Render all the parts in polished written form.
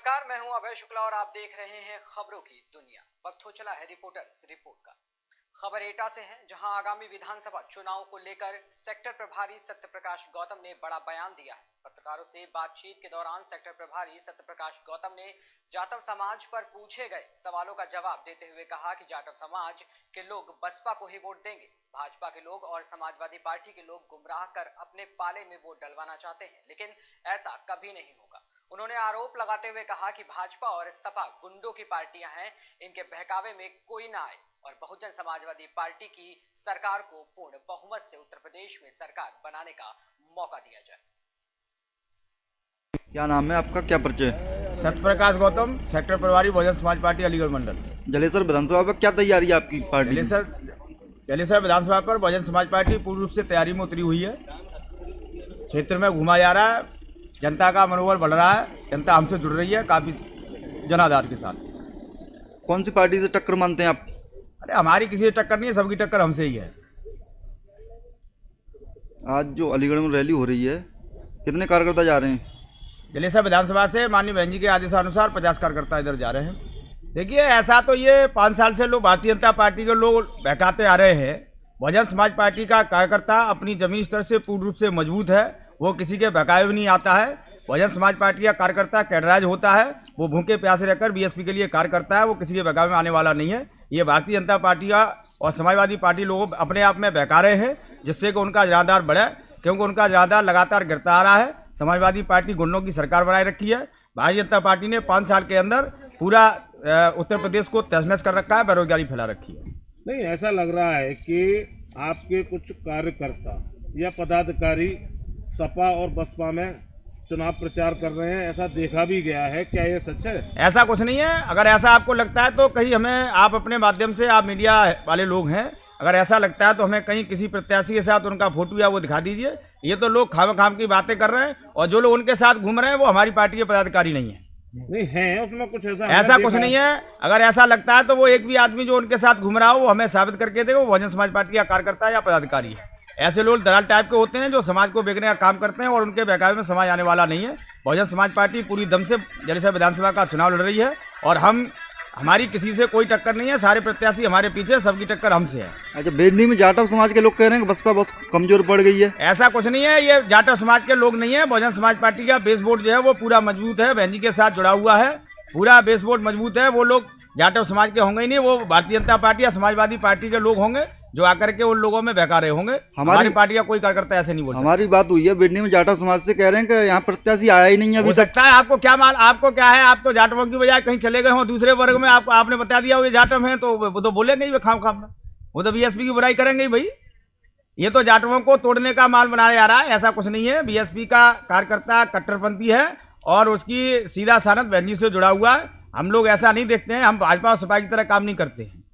नमस्कार, मैं हूं अभय शुक्ला और आप देख रहे हैं खबरों की दुनिया। वक्त हो चला है रिपोर्टर्स रिपोर्ट का। खबर एटा से है, जहां आगामी विधानसभा चुनाव को लेकर सेक्टर प्रभारी सत्यप्रकाश गौतम ने बड़ा बयान दिया है। पत्रकारों से बातचीत के दौरान सेक्टर प्रभारी सत्यप्रकाश गौतम ने जाटव समाज पर पूछे गए सवालों का जवाब देते हुए कहा कि जाटव समाज के लोग बसपा को ही वोट देंगे। भाजपा के लोग और समाजवादी पार्टी के लोग गुमराह कर अपने पाले में वोट डलवाना चाहते हैं, लेकिन ऐसा कभी नहीं होगा। उन्होंने आरोप लगाते हुए कहा कि भाजपा और सपा गुंडों की पार्टियां हैं, इनके बहकावे में कोई ना आए और बहुजन समाजवादी पार्टी की सरकार को पूर्ण बहुमत से उत्तर प्रदेश में सरकार बनाने का मौका दिया जाए। क्या नाम है आपका, क्या परिचय? सत्यप्रकाश गौतम, सेक्टर प्रभारी बहुजन समाज पार्टी अलीगढ़ मंडल। जलेसर विधानसभा पर क्या तैयारी है आपकी पार्टी? जलेसर विधानसभा पर बहुजन समाज पार्टी पूर्ण रूप से तैयारी में उतरी हुई है। क्षेत्र में घूमा जा रहा है, जनता का मनोबल बढ़ रहा है, जनता हमसे जुड़ रही है काफी जनाधार के साथ। कौन सी पार्टी से टक्कर मानते हैं आप? अरे हमारी किसी से टक्कर नहीं है, सबकी टक्कर हमसे ही है। आज जो अलीगढ़ में रैली हो रही है, कितने कार्यकर्ता जा रहे हैं? जलेसर विधानसभा से माननीय बहन जी के आदेशानुसार 50 कार्यकर्ता इधर जा रहे हैं। देखिए, ऐसा तो ये 5 साल से लोग भारतीय जनता पार्टी के लोग बहकाते आ रहे हैं। बहुजन समाज पार्टी का कार्यकर्ता अपनी जमीनी स्तर से पूर्ण रूप से मजबूत है, वो किसी के बहकावे में नहीं आता है। बहुजन समाज पार्टी का कार्यकर्ता कैडराइज होता है, वो भूखे प्यासे रहकर बीएसपी के लिए कार्य करता है, वो किसी के बहकावे में आने वाला नहीं है। ये भारतीय जनता पार्टी का और समाजवादी पार्टी लोग अपने आप में बहका रहे हैं, जिससे कि उनका जनाधार बढ़े, क्योंकि उनका जनाधार लगातार गिरता आ रहा है। समाजवादी पार्टी गुंडों की सरकार बनाए रखी है। भारतीय जनता पार्टी ने 5 साल के अंदर पूरा उत्तर प्रदेश को तहस-नहस कर रखा है, बेरोजगारी फैला रखी है। नहीं, ऐसा लग रहा है कि आपके कुछ कार्यकर्ता या पदाधिकारी सपा और बसपा में चुनाव प्रचार कर रहे हैं, ऐसा देखा भी गया है। क्या ये सच है? ऐसा कुछ नहीं है। अगर ऐसा आपको लगता है तो कहीं हमें, आप अपने माध्यम से, आप मीडिया वाले लोग हैं, अगर ऐसा लगता है तो हमें कहीं किसी प्रत्याशी के साथ उनका फोटो या वो दिखा दीजिए। ये तो लोग खाम की बातें कर रहे हैं, और जो लोग उनके साथ घूम रहे हैं वो हमारी पार्टी के पदाधिकारी नहीं है। नहीं है, उसमें कुछ ऐसा कुछ नहीं है। अगर ऐसा लगता है तो वो एक भी आदमी जो उनके साथ घूम रहा हो वो हमें साबित करके दे, वो बहुजन समाज पार्टी का कार्यकर्ता या पदाधिकारी है। ऐसे लोग दलाल टाइप के होते हैं जो समाज को बेचने का काम करते हैं, और उनके बहकावे में समाज आने वाला नहीं है। बहुजन समाज पार्टी पूरी दम से जलेसर विधानसभा का चुनाव लड़ रही है, और हमारी किसी से कोई टक्कर नहीं है। सारे प्रत्याशी हमारे पीछे, सबकी टक्कर हमसे है। अच्छा, बेडनी में जाटव समाज के लोग कह रहे हैं कि बसपा बहुत कमजोर पड़ गई है। ऐसा कुछ नहीं है। ये जाटव समाज के लोग नहीं है। बहुजन समाज पार्टी का बेस बोर्ड जो है वो पूरा मजबूत है, बहन जी के साथ जुड़ा हुआ है, पूरा बेस बोर्ड मजबूत है। वो लोग जाटव समाज के होंगे ही नहीं, वो भारतीय जनता पार्टी या समाजवादी पार्टी के लोग होंगे जो आकर के उन लोगों में बहका रहे होंगे। हमारी पार्टी का कोई कार्यकर्ता ऐसे नहीं बोल सकता। हमारी बात हुई है बेडनी में, जाटव समाज से कह रहे हैं कि यहाँ प्रत्याशी आया ही नहीं है अभी तक। सकता है। आपको क्या है, आप तो जाटवों की बजाय कहीं चले गए हो दूसरे वर्ग में। आपने बता दिया ये जाटव है, तो वो तो बोलेंगे ही, वे खाम में वो तो बीएसपी की बुराई करेंगे ही भाई। ये तो जाटवों को तोड़ने का माल बनाया जा रहा है, ऐसा कुछ नहीं है। बीएसपी का कार्यकर्ता कट्टरपंथी है और उसकी सीधा सानत बहन जी से जुड़ा हुआ है। हम लोग ऐसा नहीं देखते हैं, हम भाजपा और सपा की तरह काम नहीं करते हैं।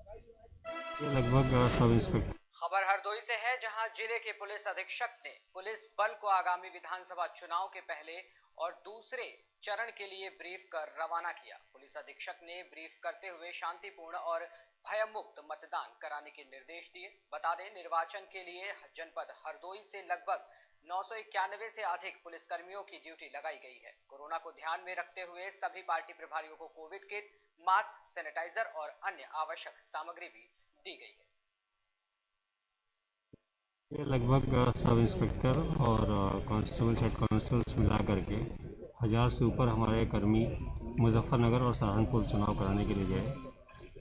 लगभग सब इंस्पेक्टर। खबर हरदोई से है, जहां जिले के पुलिस अधीक्षक ने पुलिस बल को आगामी विधानसभा चुनाव के पहले और दूसरे चरण के लिए ब्रीफ कर रवाना किया। पुलिस अधीक्षक ने ब्रीफ करते हुए शांतिपूर्ण और भयमुक्त मतदान कराने के निर्देश दिए। बता दें, निर्वाचन के लिए जनपद हरदोई से लगभग 991 से अधिक पुलिसकर्मियों की ड्यूटी लगाई गई है। कोरोना को ध्यान में रखते हुए सभी पार्टी प्रभारियों को कोविड किट, मास्क, सैनिटाइजर और अन्य आवश्यक सामग्री भी दी गई है। ये लगभग सब इंस्पेक्टर और कांस्टेबल, हेड कांस्टेबल्स मिला करके 1000 से ऊपर हमारे कर्मी मुजफ्फरनगर और सहारनपुर चुनाव कराने के लिए गए।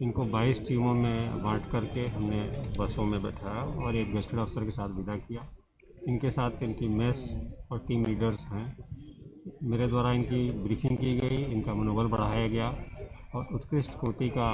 इनको 22 टीमों में बांट करके हमने बसों में बैठाया और एक गेस्टेड अफसर के साथ विदा किया। इनके साथ इनकी मेस और टीम लीडर्स हैं। मेरे द्वारा इनकी ब्रीफिंग की गई, इनका मनोबल बढ़ाया गया और उत्कृष्ट कोटि का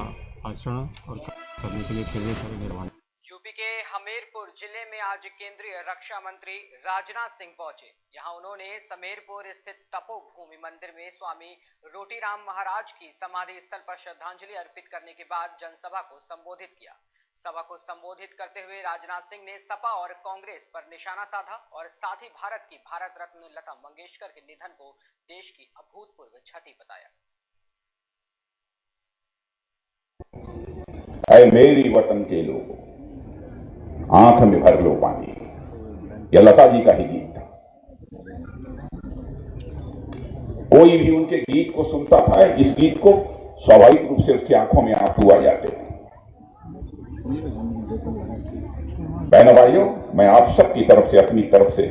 आचरण और करने के लिए कई सारे निर्माण। यूपी के हमीरपुर जिले में आज केंद्रीय रक्षा मंत्री राजनाथ सिंह पहुंचे। यहां उन्होंने समीरपुर स्थित तपोभूमि मंदिर में स्वामी रोटीराम महाराज की समाधि स्थल पर श्रद्धांजलि अर्पित करने के बाद जनसभा को संबोधित किया। सभा को संबोधित करते हुए राजनाथ सिंह ने सपा और कांग्रेस पर निशाना साधा और साथ ही भारत की भारत रत्न लता मंगेशकर के निधन को देश की अभूतपूर्व क्षति बताया। ऐ मेरी वतन के लोगों, आंख में भर लो पानी, यह लता जी का ही गीत था। कोई भी उनके गीत को सुनता था, इस गीत को स्वाभाविक रूप से उसकी आंखों में आंसू आ जाते थे। बहनों भाइयों, मैं आप सबकी तरफ से, अपनी तरफ से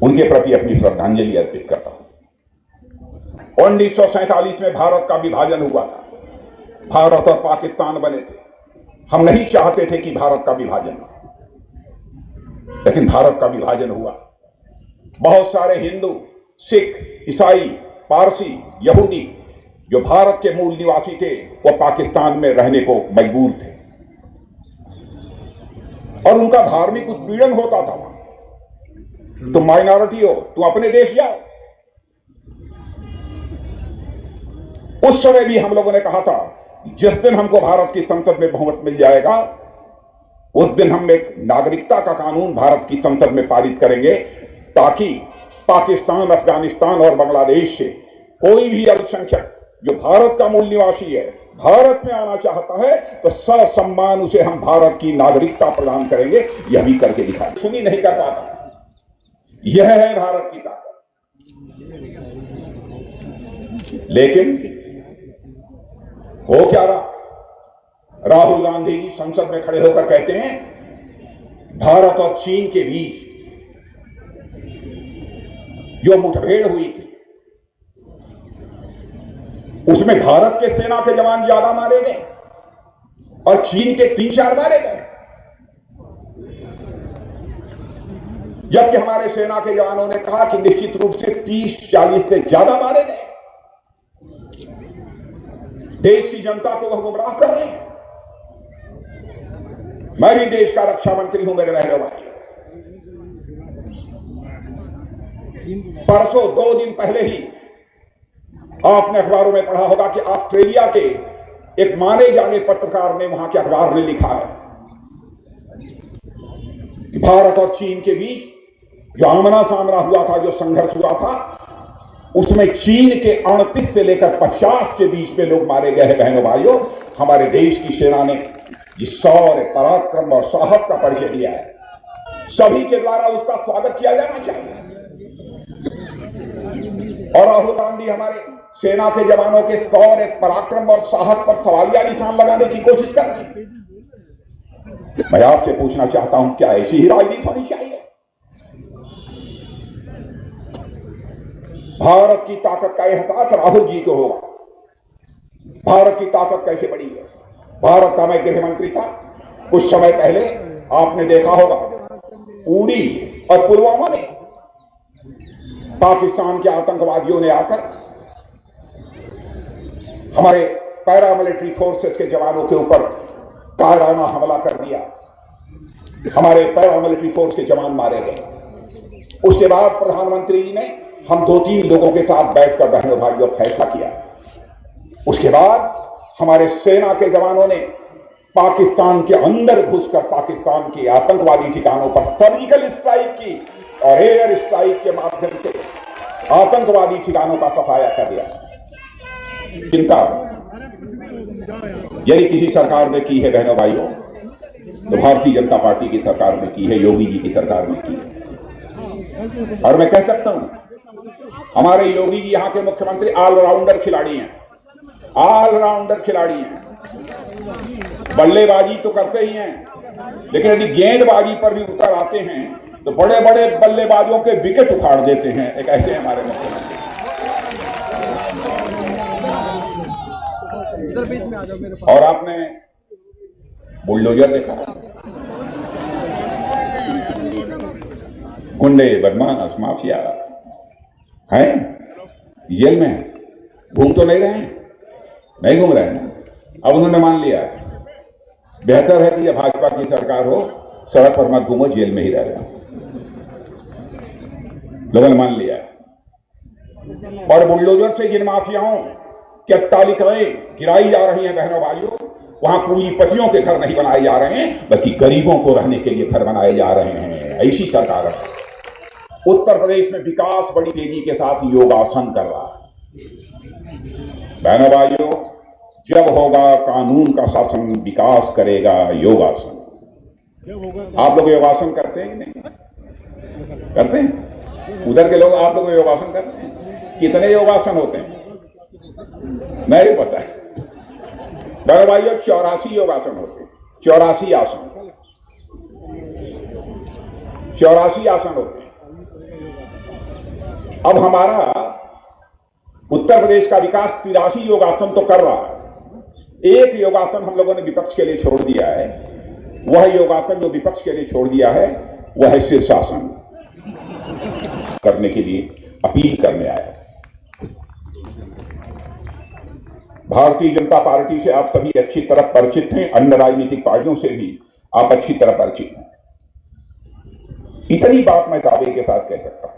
उनके प्रति अपनी श्रद्धांजलि अर्पित करता हूं। 1947 में भारत का विभाजन हुआ था, भारत और पाकिस्तान बने थे। हम नहीं चाहते थे कि भारत का विभाजन हो, लेकिन भारत का विभाजन हुआ। बहुत सारे हिंदू, सिख, ईसाई, पारसी, यहूदी जो भारत के मूल निवासी थे, वो पाकिस्तान में रहने को मजबूर थे और उनका धार्मिक उत्पीड़न होता था। तुम माइनॉरिटी हो, तुम अपने देश जाओ। उस समय भी हम लोगों ने कहा था, जिस दिन हमको भारत की संसद में बहुमत मिल जाएगा, उस दिन हम एक नागरिकता का कानून भारत की संसद में पारित करेंगे, ताकि पाकिस्तान, अफगानिस्तान और बांग्लादेश से कोई भी अल्पसंख्यक जो भारत का मूल निवासी है, भारत में आना चाहता है, तो ससम्मान उसे हम भारत की नागरिकता प्रदान करेंगे। यह भी करके दिखाएं। सुनी नहीं कर पाता। यह है भारत की ताकत। लेकिन हो क्या रहा? राहुल गांधी जी संसद में खड़े होकर कहते हैं, भारत और चीन के बीच जो मुठभेड़ हुई थी, उसमें भारत के सेना के जवान ज्यादा मारे गए और चीन के 3-4 मारे गए, जबकि हमारे सेना के जवानों ने कहा कि निश्चित रूप से 30-40 से ज्यादा मारे गए। देश की जनता को वह गुमराह कर रहे हैं। मैं भी देश का रक्षा मंत्री हूं मेरे बहनों भाई। परसों 2 दिन पहले ही आपने अखबारों में पढ़ा होगा कि ऑस्ट्रेलिया के एक माने जाने पत्रकार ने, वहां के अखबार ने लिखा है कि भारत और चीन के बीच जो आमना सामना हुआ था, जो संघर्ष हुआ था, उसमें चीन के 38 से लेकर 50 के बीच में लोग मारे गए हैं। बहनों भाइयों, हमारे देश की सेना ने जिस शौर्य, पराक्रम और साहस का परिचय दिया है, सभी के द्वारा उसका स्वागत किया जाना चाहिए। और राहुल गांधी हमारे सेना के जवानों के शौर्य, पराक्रम और साहस पर सवालिया निशान लगाने की कोशिश कर रहे हैं। मैं आपसे पूछना चाहता हूं, क्या ऐसी ही राजनीति होनी चाहिए? भारत की ताकत का एहसास राहुल जी को होगा। भारत की ताकत कैसे बड़ी है? भारत का मैं गृह मंत्री था, कुछ समय पहले आपने देखा होगा उरी और पुलवामा में पाकिस्तान के आतंकवादियों ने आकर हमारे पैरामिलिट्री फोर्सेस के जवानों के ऊपर कायराना हमला कर दिया। हमारे पैरामिलिट्री फोर्स के जवान मारे गए। उसके बाद प्रधानमंत्री जी ने हम 2-3 लोगों के साथ बैठकर बहनों भाइयों फैसला किया। उसके बाद हमारे सेना के जवानों ने पाकिस्तान के अंदर घुसकर पाकिस्तान के आतंकवादी ठिकानों पर सर्जिकल स्ट्राइक की और एयर स्ट्राइक के माध्यम से आतंकवादी ठिकानों का सफाया कर दिया। चिंता यदि किसी सरकार ने की है बहनों भाइयों, तो भारतीय जनता पार्टी की सरकार ने की है, योगी जी की सरकार ने की है। और मैं कह सकता हूं, हमारे योगी जी यहां के मुख्यमंत्री ऑलराउंडर खिलाड़ी हैं, ऑलराउंडर खिलाड़ी हैं। बल्लेबाजी तो करते ही हैं, लेकिन यदि गेंदबाजी पर भी उतर आते हैं तो बड़े बड़े बल्लेबाजों के विकेट उखाड़ देते हैं। एक ऐसे हमारे मुख्यमंत्री। और आपने बुलडोजर देखा, गुंडे, बदमाश, माफिया हैं, जेल में हैं, घूम तो नहीं रहे हैं, नहीं घूम रहे हैं ना। अब उन्होंने मान लिया है, बेहतर है कि जब भाजपा की सरकार हो, सड़क पर मत घूमो, जेल में ही रह जाओ। लोगों ने मान लिया है। और बुलडोजर से जिन माफियाओं की अट्टालिकाएं गिराई जा रही हैं बहनों भाइयों, वहां पूंजीपतियों के घर नहीं बनाए जा रहे हैं, बल्कि गरीबों को रहने के लिए घर बनाए जा रहे हैं। ऐसी सरकार है। उत्तर प्रदेश में विकास बड़ी तेजी के साथ योगासन कर रहा है। बहनों भाइयों, जब होगा कानून का शासन, विकास करेगा योगासन। आप लोग योगासन करते हैं कि नहीं? करते हैं? उधर के लोग आप लोग योगासन करते हैं? कितने योगासन होते हैं नहीं पता है। बड़े भाइयों 84 योगासन होते हैं, 84 आसन, 84 आसन होते हैं। अब हमारा उत्तर प्रदेश का विकास 83 योगासन तो कर रहा है। एक योगासन हम लोगों ने विपक्ष के लिए छोड़ दिया है। वह योगासन जो विपक्ष के लिए छोड़ दिया है वह है शीर्षासन करने के लिए अपील करने आया। भारतीय जनता पार्टी से आप सभी अच्छी तरह परिचित हैं, अन्य राजनीतिक पार्टियों से भी आप अच्छी तरह परिचित हैं। इतनी बात मैं दावे के साथ कह सकता हूं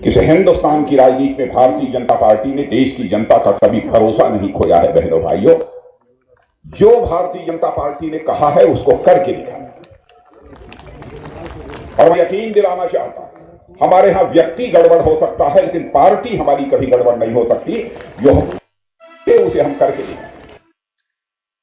कि हिंदुस्तान की राजनीति में भारतीय जनता पार्टी ने देश की जनता का कभी भरोसा नहीं खोया है। बहनों भाइयों, जो भारतीय जनता पार्टी ने कहा है उसको करके दिखाया। और मैं यकीन दिलाना चाहता हूं, हमारे यहां व्यक्ति गड़बड़ हो सकता है लेकिन पार्टी हमारी कभी गड़बड़ नहीं हो सकती। जो उसे हम करके दिखाएं।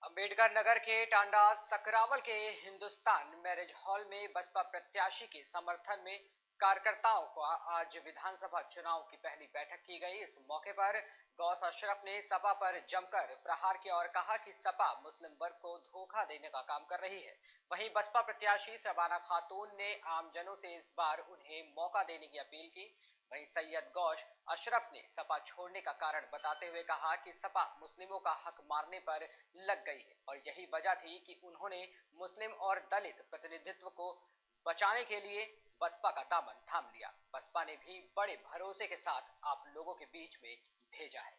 अम्बेडकर नगर के टांडा सकरावल के हिंदुस्तान मैरिज हॉल में बसपा प्रत्याशी के समर्थन में कार्यकर्ताओं को आज विधानसभा चुनाव की पहली बैठक की गई। इस मौके पर गौस अशरफ ने सपा पर जमकर प्रहार किया और कहा कि सपा मुस्लिम वर्ग को धोखा देने का काम कर रही है। वहीं बसपा प्रत्याशी शबाना खातून ने आमजनों से इस बार उन्हें मौका देने की अपील की। वहीं सैयद गौस अशरफ ने सपा छोड़ने का कारण बताते हुए कहा कि सपा मुस्लिमों का हक मारने पर लग गई है और यही वजह थी कि उन्होंने मुस्लिम और दलित प्रतिनिधित्व को बचाने के लिए बसपा का दामन थाम लिया। बसपा ने भी बड़े भरोसे के साथ आप लोगों के बीच में भेजा है।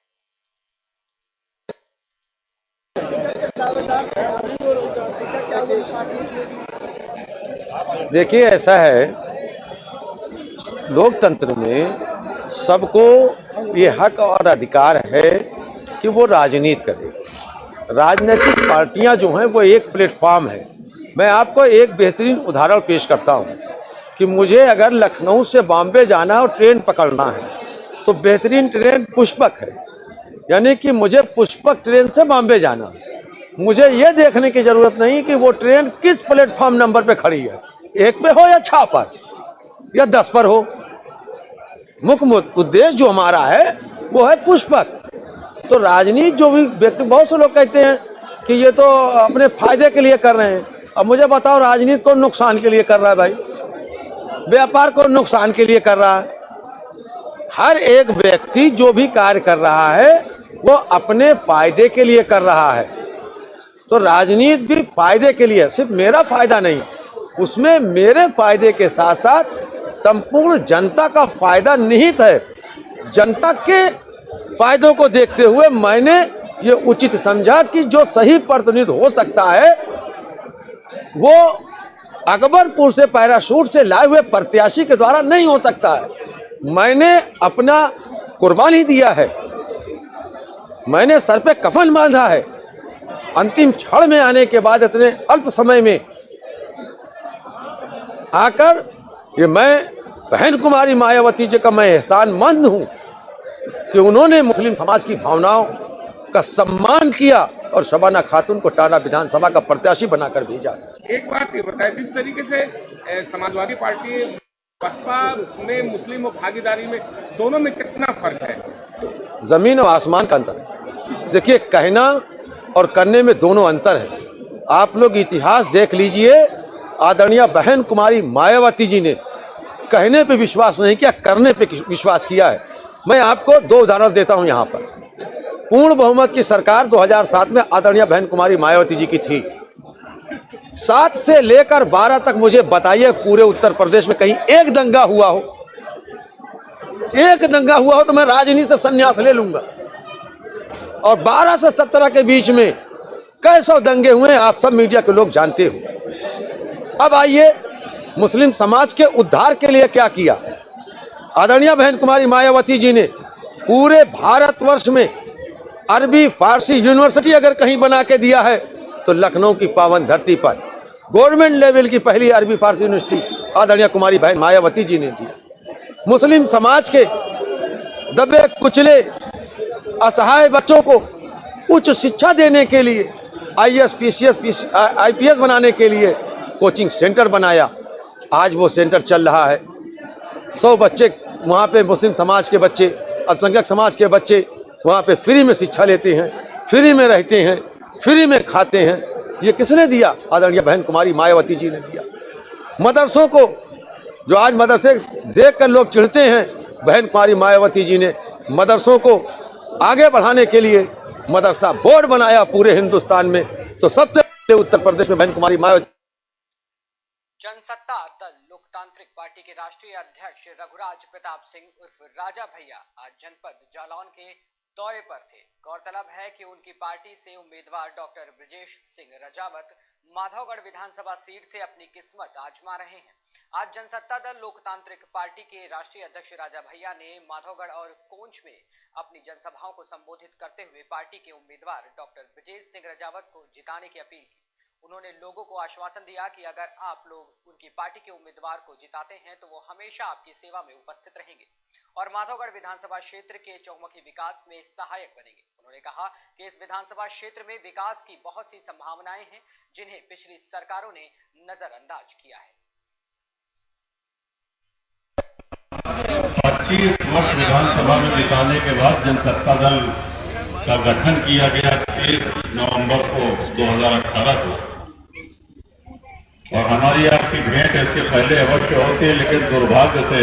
देखिए, ऐसा है, लोकतंत्र में सबको ये हक और अधिकार है कि वो राजनीति करे। राजनीतिक पार्टियां जो हैं वो एक प्लेटफॉर्म है। मैं आपको एक बेहतरीन उदाहरण पेश करता हूं कि मुझे अगर लखनऊ से बॉम्बे जाना और ट्रेन पकड़ना है तो बेहतरीन ट्रेन पुष्पक है, यानी कि मुझे पुष्पक ट्रेन से बॉम्बे जाना है। मुझे ये देखने की ज़रूरत नहीं कि वो ट्रेन किस प्लेटफॉर्म नंबर पे खड़ी है, 1 पे हो या 6 पर या 10 पर हो। मुख्य उद्देश्य जो हमारा है वो है पुष्पक। तो राजनीति जो भी व्यक्ति, बहुत से लोग कहते हैं कि ये तो अपने फायदे के लिए कर रहे हैं। अब मुझे बताओ, राजनीति को नुकसान के लिए कर रहा है भाई? व्यापार को नुकसान के लिए कर रहा है? हर एक व्यक्ति जो भी कार्य कर रहा है वो अपने फायदे के लिए कर रहा है। तो राजनीति भी फायदे के लिए, सिर्फ मेरा फायदा नहीं, उसमें मेरे फायदे के साथ साथ संपूर्ण जनता का फायदा निहित है। जनता के फायदों को देखते हुए मैंने ये उचित समझा कि जो सही प्रतिनिधि हो सकता है वो अकबरपुर से पैराशूट से लाए हुए प्रत्याशी के द्वारा नहीं हो सकता है। मैंने अपना कुर्बानी दिया है, मैंने सर पे कफन बांधा है। अंतिम क्षण में आने के बाद इतने अल्प समय में आकर ये मैं बहन कुमारी मायावती जी का मैं एहसानमंद हूँ कि उन्होंने मुस्लिम समाज की भावनाओं का सम्मान किया और शबाना खातून को टांडा विधानसभा का प्रत्याशी बनाकर भेजा। एक बात ये बताए, जिस तरीके से समाजवादी पार्टी बसपा में मुस्लिम भागीदारी में, दोनों में कितना फर्क है? जमीन और आसमान का अंतर है। देखिए, कहना और करने में दोनों अंतर है। आप लोग इतिहास देख लीजिए, आदरणीय बहन कुमारी मायावती जी ने कहने पे विश्वास नहीं किया, करने पे विश्वास किया है। मैं आपको 2 उदाहरण देता हूं। यहाँ पर पूर्ण बहुमत की सरकार 2007 में आदरणीय बहन कुमारी मायावती जी की थी। 7 से लेकर 12 तक मुझे बताइए पूरे उत्तर प्रदेश में कहीं एक दंगा हुआ हो? एक दंगा हुआ हो तो मैं राजनीति से संन्यास ले लूंगा। और 12 से 17 के बीच में कैसे दंगे हुए आप सब मीडिया के लोग जानते हो। अब आइए, मुस्लिम समाज के उद्धार के लिए क्या किया? आदरणीय बहन कुमारी मायावती जी ने पूरे भारतवर्ष में अरबी फारसी यूनिवर्सिटी अगर कहीं बना के दिया है तो लखनऊ की पावन धरती पर गवर्नमेंट लेवल की पहली अरबी फारसी यूनिवर्सिटी आदरणीय कुमारी बहन मायावती जी ने दिया। मुस्लिम समाज के दबे कुचले असहाय बच्चों को उच्च शिक्षा देने के लिए IAS, PCS, IPS बनाने के लिए कोचिंग सेंटर बनाया। आज वो सेंटर चल रहा है। 100 बच्चे वहाँ पे मुस्लिम समाज के बच्चे, अल्पसंख्यक समाज के बच्चे वहाँ पे फ्री में शिक्षा लेते हैं, फ्री में रहते हैं, फ्री में खाते हैं। ये किसने दिया? आदरणीय बहन कुमारी मायावती जी ने दिया। मदरसों को जो आज मदरसे देख कर लोग चिढ़ते हैं, बहन कुमारी मायावती जी ने मदरसों को आगे बढ़ाने के लिए मदरसा बोर्ड बनाया पूरे हिंदुस्तान में। तो सबसे पहले उत्तर प्रदेश में बहन कुमारी मायावती। जनसत्ता दल लोकतांत्रिक पार्टी के राष्ट्रीय अध्यक्ष रघुराज प्रताप सिंह उर्फ राजा भैया आज जनपद जालौन के दौरे पर थे। गौरतलब है कि उनकी पार्टी से उम्मीदवार डॉक्टर ब्रजेश सिंह रजावत माधवगढ़ विधानसभा सीट से अपनी किस्मत आजमा रहे हैं। आज जनसत्ता दल लोकतांत्रिक पार्टी के राष्ट्रीय अध्यक्ष राजा भैया ने माधवगढ़ और कोंच में अपनी जनसभाओं को संबोधित करते हुए पार्टी के उम्मीदवार डॉक्टर ब्रजेश सिंह रजावत को जिताने की अपील की। उन्होंने लोगों को आश्वासन दिया कि अगर आप लोग उनकी पार्टी के उम्मीदवार को जिताते हैं तो वो हमेशा आपकी सेवा में उपस्थित रहेंगे और माधवगढ़ विधानसभा क्षेत्र के चौमुखी विकास में सहायक बनेंगे। उन्होंने कहा कि इस विधानसभा क्षेत्र में विकास की बहुत सी संभावनाएं हैं जिन्हें पिछली सरकारों ने नजरअंदाज किया है। 25 वर्ष विधानसभा में बिताने के बाद जनसत्ता दल का गठन किया गया 1 नवंबर को 2018 को, और हमारी आपकी भेंट इसके पहले अवश्य होती है, लेकिन दुर्भाग्य से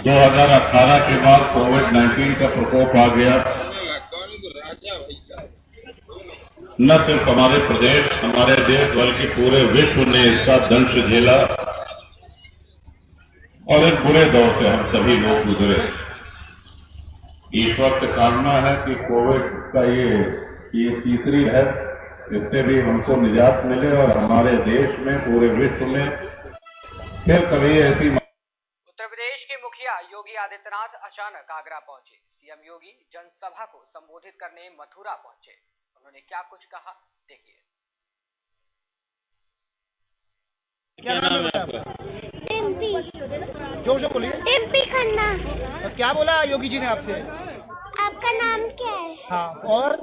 2018 के बाद कोविड-19 का प्रकोप आ गया। न सिर्फ हमारे प्रदेश, हमारे देश बल्कि पूरे विश्व ने इसका दंश झेला और एक बुरे दौर से हम सभी लोग गुजरे। ईश्वर से कामना है कि कोविड का ये तीसरी है, इससे भी हमको निजात मिले और हमारे देश में, पूरे विश्व में फिर कभी ऐसी। उत्तर प्रदेश के मुखिया योगी आदित्यनाथ अचानक आगरा पहुंचे। सीएम योगी जनसभा को संबोधित करने मथुरा पहुंचे। उन्होंने क्या कुछ कहा, देखिए। क्या नाम है आपका? जोर से बोलिए। टिम्पी खन्ना। और क्या बोला योगी जी ने आपसे? आपका नाम क्या है? हाँ, और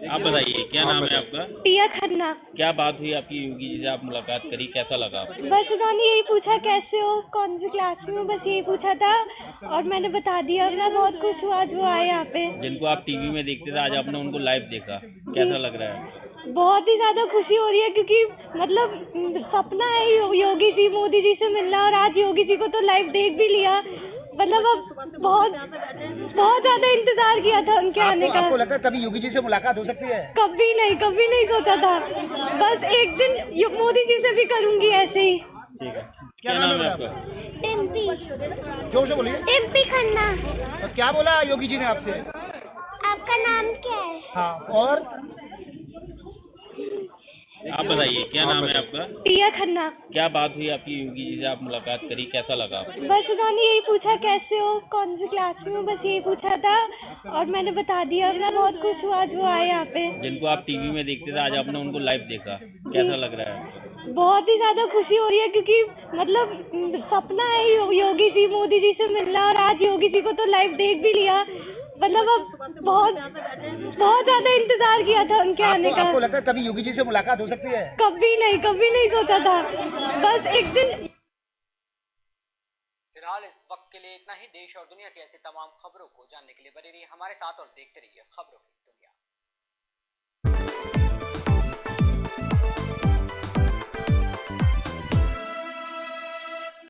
आप बताइए क्या नाम है आपका? टिया खन्ना। क्या बात हुई आपकी योगी जी से, आप मुलाकात करी, कैसा लगा आपको? बस उन्होंने यही पूछा कैसे हो, कौन सी क्लास में हो, बस यही पूछा था और मैंने बता दिया। मैं बहुत खुश हुआ आज वो आए यहाँ पे। जिनको आप टीवी में देखते थे, आज आपने उनको लाइव देखा, कैसा लग रहा है? बहुत ही ज्यादा खुशी हो रही है क्योंकि मतलब सपना है योगी जी मोदी जी से मिलना और आज योगी जी को तो लाइव देख भी लिया। मतलब अब बहुत ज्यादा इंतजार किया था उनके आने का। आपको लगा कभी योगी जी से मुलाकात हो सकती है? कभी नहीं सोचा था। बस एक दिन मोदी जी से भी करूंगी ऐसे ही। ठीक है। क्या नाम है आपका? टिम्पी। जोर से बोलिए। टिम्पी खन्ना। और क्या बोला योगी जी ने आपसे? आपका नाम क्या है? हाँ, और आप बताइए क्या नाम है आपका? टिया खन्ना। क्या बात हुई आपकी योगी जी से, आप मुलाकात करी, कैसा लगा आपको? बस उन्होंने यही पूछा कैसे हो, कौन सी क्लास में हो, बस यही पूछा था और मैंने बता दिया। मैं बहुत खुश हुआ आज वो आए यहाँ पे। जिनको आप टीवी में देखते थे, आज आपने उनको लाइव देखा, कैसा लग रहा है? बहुत ही ज्यादा खुशी हो रही है क्योंकि मतलब सपना है योगी जी मोदी जी से मिलना और आज योगी जी को तो लाइव देख भी लिया। मतलब अब बहुत ज्यादा इंतजार किया था उनके आने का। आपको लगा कभी योगी जी से मुलाकात हो सकती है? कभी नहीं सोचा था। बस एक दिन। फिलहाल इस वक्त के लिए इतना ही। देश और दुनिया की ऐसी तमाम खबरों को जानने के लिए बने रहिए हमारे साथ और देखते रहिए खबरों की।